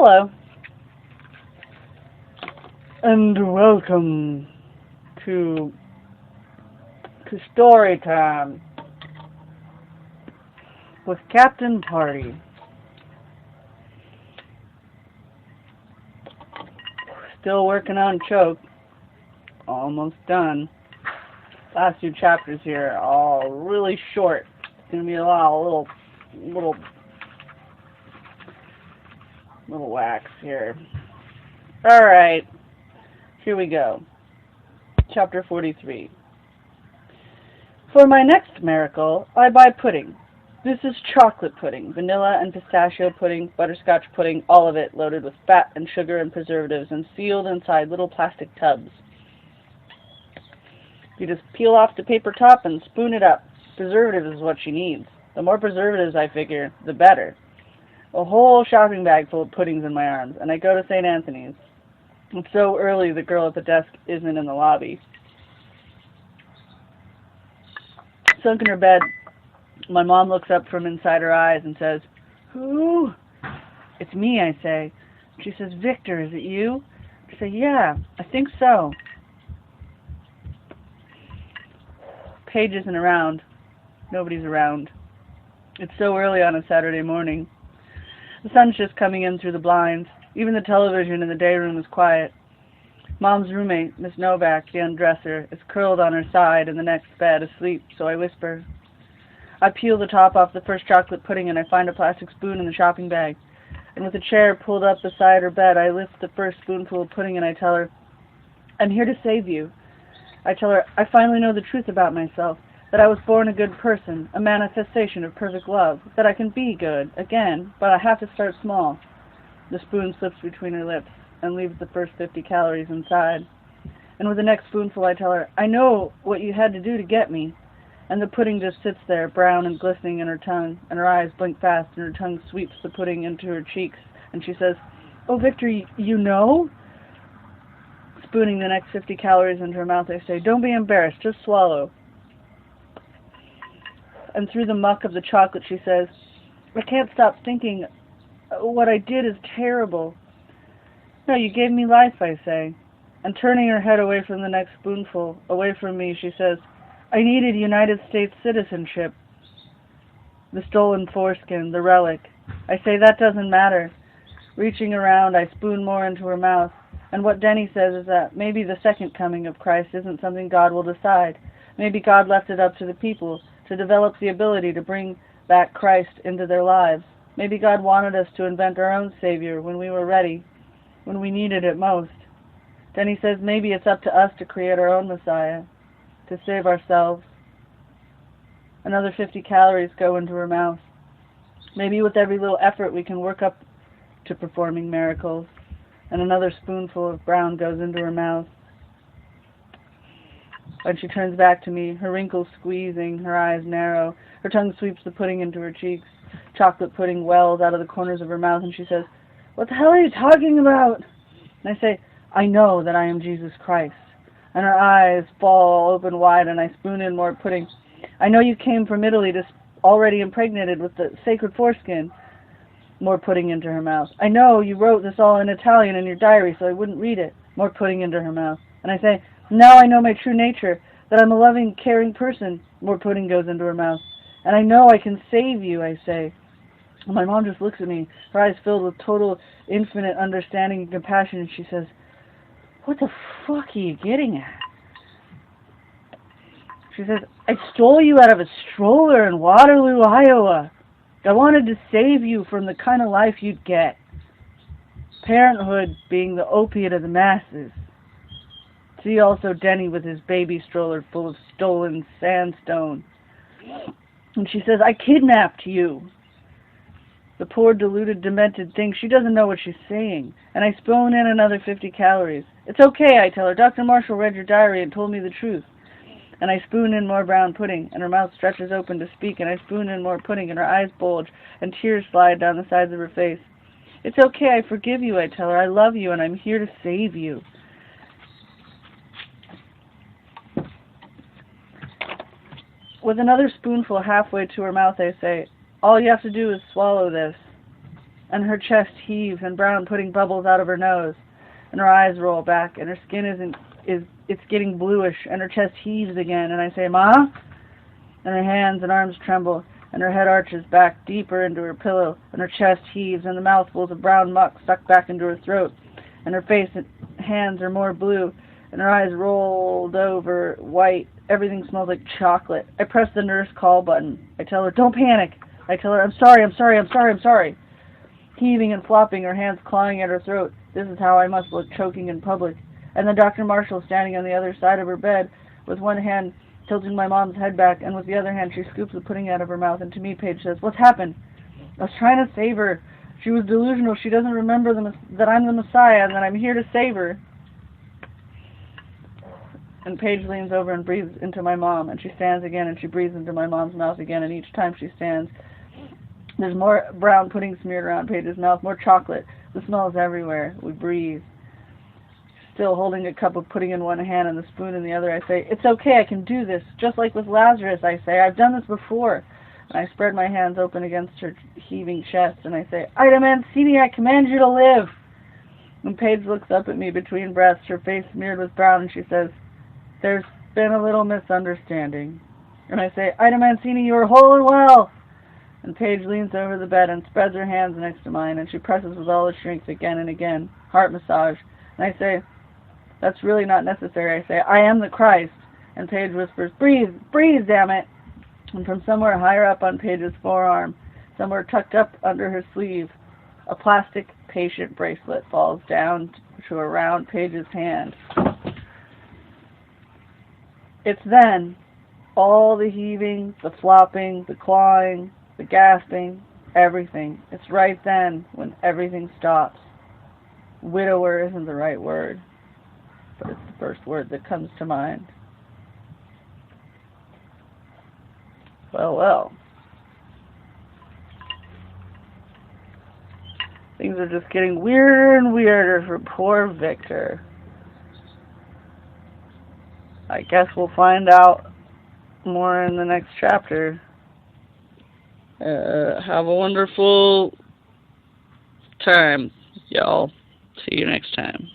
Hello, and welcome to story time with Captain Party. Still working on Choke. Almost done. Last two chapters here are all really short. It's gonna be a lot of little wax here. Alright, here we go. Chapter 43. For my next miracle, I buy pudding. This is chocolate pudding, vanilla and pistachio pudding, butterscotch pudding, all of it loaded with fat and sugar and preservatives and sealed inside little plastic tubs. You just peel off the paper top and spoon it up. Preservatives is what she needs. The more preservatives, I figure, the better. A whole shopping bag full of puddings in my arms, and I go to St. Anthony's. It's so early the girl at the desk isn't in the lobby. Sunk in her bed, my mom looks up from inside her eyes and says, "Who?" "It's me," I say. She says, "Victor, is it you?" I say, "Yeah, I think so." Paige isn't around. Nobody's around. It's so early on a Saturday morning. The sun's just coming in through the blinds. Even the television in the day room is quiet. Mom's roommate, Miss Novak, the undresser, is curled on her side in the next bed, asleep, so I whisper. I peel the top off the first chocolate pudding and I find a plastic spoon in the shopping bag. And with a chair pulled up beside her bed, I lift the first spoonful of pudding and I tell her, "I'm here to save you." I tell her, I finally know the truth about myself, that I was born a good person, a manifestation of perfect love, that I can be good, again, but I have to start small. The spoon slips between her lips and leaves the first 50 calories inside. And with the next spoonful I tell her, I know what you had to do to get me. And the pudding just sits there, brown and glistening in her tongue, and her eyes blink fast, and her tongue sweeps the pudding into her cheeks, and she says, "Oh, Victor, you know?" Spooning the next 50 calories into her mouth, I say, "Don't be embarrassed, just swallow." And through the muck of the chocolate, she says, "I can't stop thinking, what I did is terrible." "No, you gave me life," I say. And turning her head away from the next spoonful, away from me, she says, "I needed United States citizenship." The stolen foreskin, the relic. I say, "That doesn't matter." Reaching around, I spoon more into her mouth. And what Denny says is that maybe the second coming of Christ isn't something God will decide. Maybe God left it up to the people to develop the ability to bring back Christ into their lives. Maybe God wanted us to invent our own Savior when we were ready, when we needed it most. Denny says maybe it's up to us to create our own Messiah, to save ourselves. Another 50 calories go into her mouth. Maybe with every little effort we can work up to performing miracles. And another spoonful of brown goes into her mouth. And she turns back to me, her wrinkles squeezing, her eyes narrow. Her tongue sweeps the pudding into her cheeks. Chocolate pudding wells out of the corners of her mouth, and she says, "What the hell are you talking about?" And I say, "I know that I am Jesus Christ." And her eyes fall open wide, and I spoon in more pudding. "I know you came from Italy already impregnated with the sacred foreskin." More pudding into her mouth. "I know you wrote this all in Italian in your diary so I wouldn't read it." More pudding into her mouth. And I say, "Now I know my true nature, that I'm a loving, caring person." More pudding goes into her mouth. "And I know I can save you," I say. And my mom just looks at me, her eyes filled with total, infinite understanding and compassion, and she says, "What the fuck are you getting at?" She says, "I stole you out of a stroller in Waterloo, Iowa. I wanted to save you from the kind of life you'd get. Parenthood being the opiate of the masses. See also Denny with his baby stroller full of stolen sandstone." And she says, "I kidnapped you." The poor, deluded, demented thing, she doesn't know what she's saying. And I spoon in another 50 calories. "It's okay," I tell her. "Dr. Marshall read your diary and told me the truth." And I spoon in more brown pudding, and her mouth stretches open to speak, and I spoon in more pudding, and her eyes bulge, and tears slide down the sides of her face. "It's okay, I forgive you," I tell her. "I love you, and I'm here to save you." With another spoonful halfway to her mouth, I say, "All you have to do is swallow this." and her chest heaves, and Brown putting bubbles out of her nose, and her eyes roll back, and her skin it's getting bluish, and her chest heaves again, and I say, "Ma?" And her hands and arms tremble, and her head arches back deeper into her pillow, and her chest heaves, and the mouthfuls of brown muck stuck back into her throat, and her face and hands are more blue, and her eyes rolled over, white. Everything smells like chocolate. I press the nurse call button. I tell her, "Don't panic." I tell her, I'm sorry. Heaving and flopping, her hands clawing at her throat. This is how I must look, choking in public. And then Dr. Marshall standing on the other side of her bed, with one hand tilting my mom's head back, and with the other hand she scoops the pudding out of her mouth, and to me Paige says, "What's happened?" I was trying to save her. She was delusional. She doesn't remember that I'm the Messiah, and that I'm here to save her. And Paige leans over and breathes into my mom, and she stands again, and she breathes into my mom's mouth again, and each time she stands, there's more brown pudding smeared around Paige's mouth, more chocolate. The smell is everywhere. We breathe. Still holding a cup of pudding in one hand and the spoon in the other, I say, "It's okay, I can do this. Just like with Lazarus," I say. "I've done this before." And I spread my hands open against her heaving chest, and I say, "Ida Mancini, I command you to live." And Paige looks up at me between breaths, her face smeared with brown, and she says, "There's been a little misunderstanding." And I say, "Ida Mancini, you are whole and well." And Paige leans over the bed and spreads her hands next to mine, and she presses with all her strength again and again, heart massage. And I say, "That's really not necessary." I say, "I am the Christ." And Paige whispers, "Breathe, breathe, damn it." And from somewhere higher up on Paige's forearm, somewhere tucked up under her sleeve, a plastic patient bracelet falls down to around Paige's hand. It's then, all the heaving, the flopping, the clawing, the gasping, everything. It's right then when everything stops. Widower isn't the right word, but it's the first word that comes to mind. Well. Things are just getting weirder and weirder for poor Victor. I guess we'll find out more in the next chapter. Have a wonderful time, y'all. See you next time.